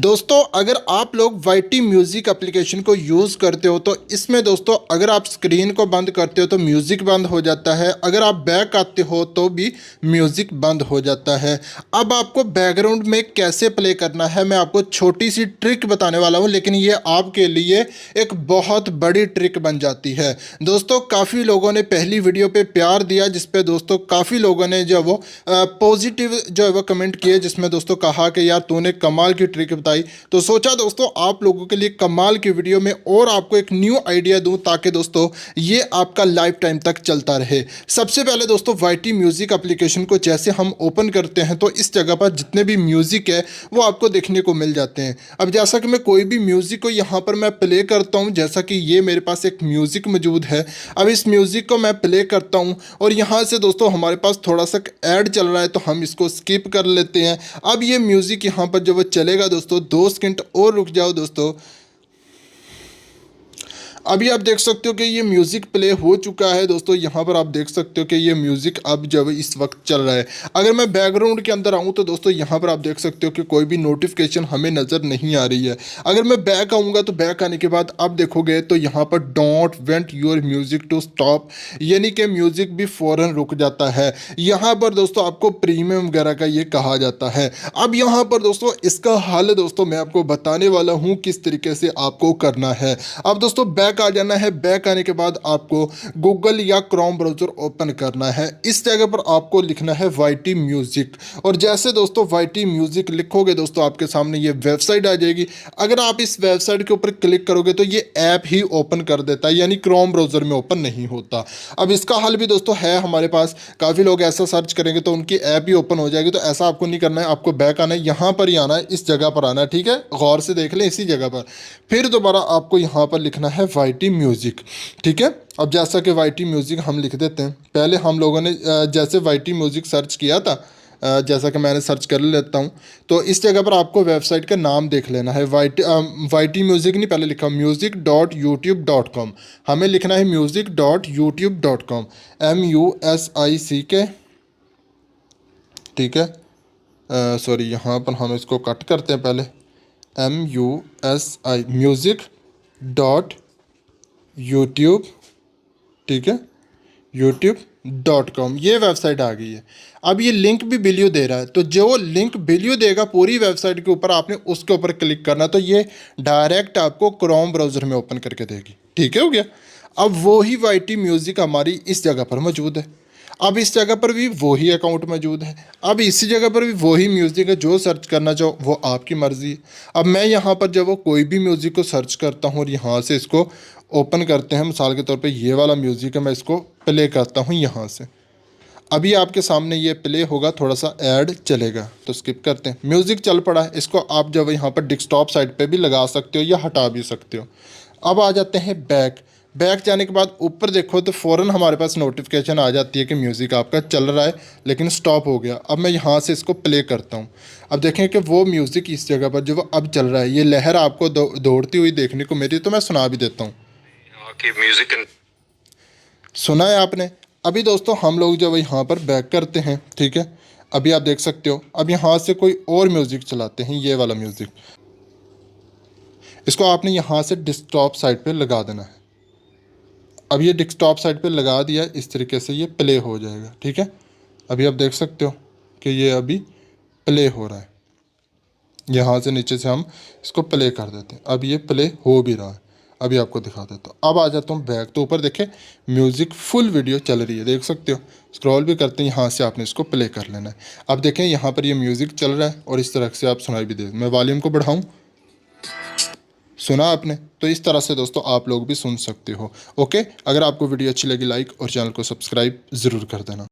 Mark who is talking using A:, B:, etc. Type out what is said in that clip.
A: दोस्तों अगर आप लोग वाईटी म्यूज़िक एप्लीकेशन को यूज़ करते हो तो इसमें दोस्तों अगर आप स्क्रीन को बंद करते हो तो म्यूज़िक बंद हो जाता है, अगर आप बैक आते हो तो भी म्यूज़िक बंद हो जाता है। अब आपको बैकग्राउंड में कैसे प्ले करना है मैं आपको छोटी सी ट्रिक बताने वाला हूं, लेकिन ये आपके लिए एक बहुत बड़ी ट्रिक बन जाती है। दोस्तों काफ़ी लोगों ने पहली वीडियो पे प्यार दिया, जिसपे दोस्तों काफ़ी लोगों ने जो वो पॉजिटिव जो है वो कमेंट किए, जिसमें दोस्तों कहा कि यार तूने कमाल की ट्रिक बताई। तो सोचा दोस्तों आप लोगों के लिए कमाल की वीडियो में और आपको एक न्यू आइडिया दूं, ताकि दोस्तों ये आपका लाइफ टाइम तक चलता रहे। सबसे पहले दोस्तों वाईटी म्यूज़िक एप्लीकेशन को जैसे हम ओपन करते हैं तो इस जगह पर जितने भी म्यूज़िक है वो आपको देखने को मिल जाते हैं। अब जैसा कि मैं कोई भी म्यूज़िक को यहाँ पर मैं प्ले करता हूँ, जैसा कि ये मेरे पास एक म्यूज़िक मौजूद है। अब इस म्यूज़िक को मैं प्ले करता हूँ और यहाँ से दोस्तों हमारे पास थोड़ा सा ऐड चल रहा है तो हम इसको स्किप कर लेते हैं। अब ये म्यूज़िक यहाँ पर जब वो चलेगा दोस्तों 2 सेकंड और रुक जाओ दोस्तों। अभी आप देख सकते हो कि ये म्यूज़िक प्ले हो चुका है दोस्तों। यहाँ पर आप देख सकते हो कि ये म्यूज़िक अब जब इस वक्त चल रहा है। अगर मैं बैकग्राउंड के अंदर आऊँ तो दोस्तों यहाँ पर आप देख सकते हो कि कोई भी नोटिफिकेशन हमें नज़र नहीं आ रही है। अगर मैं बैक आऊँगा तो बैक आने के बाद आप देखोगे तो यहाँ पर don't want your music to stop, यानी कि म्यूज़िक भी फ़ौरन रुक जाता है। यहाँ पर दोस्तों आपको प्रीमियम वगैरह का ये कहा जाता है। अब यहाँ पर दोस्तों इसका हल दोस्तों मैं आपको बताने वाला हूँ किस तरीके से आपको करना है। अब दोस्तों बैक आ जाना है। बैक आने के बाद आपको गूगल या क्रोम ब्राउज़र ओपन करना है। इस जगह पर आपको लिखना है वाईटी म्यूज़िक, और जैसे दोस्तों वाईटी म्यूज़िक लिखोगे दोस्तों आपके सामने ये वेबसाइट आ जाएगी। अगर आप इस वेबसाइट के ऊपर क्लिक करोगे तो ये ऐप ही ओपन कर देता है, यानी क्रोम ब्राउज़र में ओपन नहीं होता। अब इसका हल भी दोस्तों है हमारे पास। काफ़ी लोग ऐसा सर्च करेंगे तो उनकी ऐप ही ओपन हो जाएगी, तो ऐसा आपको नहीं करना है। आपको बैक आना है, यहाँ पर ही आना है, इस जगह पर आना है, ठीक है। गौर से देख लें, इसी जगह पर फिर दोबारा आपको यहाँ पर लिखना है वाईटी म्यूज़िक, ठीक है। अब जैसा कि वाईटी म्यूज़िक हम लिख देते हैं। पहले हम लोगों ने जैसे वाईटी म्यूज़िक सर्च किया था, जैसा कि मैंने सर्च कर लेता हूँ, तो इस जगह पर आपको वेबसाइट का नाम देख लेना है। वाईटी म्यूज़िक नहीं, पहले लिखा music.youtube.com। हमें लिखना है music.youtube.com, MUSICK, ठीक है। सॉरी, यहाँ पर हम इसको कट करते हैं पहले, MUSI music.youtube, ठीक है, youtube.com। ये वेबसाइट आ गई है। अब ये लिंक भी बिलियो दे रहा है, तो जो लिंक बिलियो देगा पूरी वेबसाइट के ऊपर आपने उसके ऊपर क्लिक करना, तो ये डायरेक्ट आपको क्रोम ब्राउज़र में ओपन करके देगी, ठीक है, हो गया। अब वही वाईटी म्यूज़िक हमारी इस जगह पर मौजूद है। अब इस जगह पर भी वही अकाउंट मौजूद है। अब इसी जगह पर भी वही म्यूज़िक है। जो सर्च करना चाहो वो आपकी मर्ज़ी है। अब मैं यहाँ पर जब वो कोई भी म्यूज़िक को सर्च करता हूँ और यहाँ से इसको ओपन करते हैं, मिसाल के तौर पे ये वाला म्यूज़िक है, मैं इसको प्ले करता हूँ यहाँ से। अभी आपके सामने ये प्ले होगा, थोड़ा सा ऐड चलेगा तो स्किप करते हैं। म्यूज़िक चल पड़ा है, इसको आप जब यहाँ पर डेस्कटॉप साइड पे भी लगा सकते हो या हटा भी सकते हो। अब आ जाते हैं बैक। बैक जाने के बाद ऊपर देखो तो फ़ौरन हमारे पास नोटिफिकेशन आ जाती है कि म्यूज़िक आपका चल रहा है लेकिन स्टॉप हो गया। अब मैं यहाँ से इसको प्ले करता हूँ। अब देखें कि वो म्यूज़िक इस जगह पर जो अब चल रहा है, ये लहर आपको दौड़ती हुई देखने को मिली, तो मैं सुना भी देता हूँ। म्यूज़िक सुना है आपने। अभी दोस्तों हम लोग जब यहाँ पर बैक करते हैं, ठीक है, अभी आप देख सकते हो। अब यहाँ से कोई और म्यूज़िक चलाते हैं, ये वाला म्यूज़िक, इसको आपने यहाँ से डेस्कटॉप साइड पे लगा देना है। अब ये डेस्कटॉप साइड पे लगा दिया, इस तरीके से ये प्ले हो जाएगा, ठीक है। अभी आप देख सकते हो कि ये अभी प्ले हो रहा है। यहाँ से नीचे से हम इसको प्ले कर देते हैं। अब ये प्ले हो भी रहा है। अभी आपको दिखा देता हूँ। अब आ जाता हूँ बैक, तो ऊपर देखें म्यूज़िक फुल वीडियो चल रही है, देख सकते हो। स्क्रॉल भी करते हैं, यहाँ से आपने इसको प्ले कर लेना है। अब देखें यहाँ पर ये म्यूज़िक चल रहा है और इस तरह से आप सुनाई भी दे। मैं वॉल्यूम को बढ़ाऊँ, सुना आपने। तो इस तरह से दोस्तों आप लोग भी सुन सकते हो। ओके, अगर आपको वीडियो अच्छी लगी लाइक और चैनल को सब्सक्राइब ज़रूर कर देना।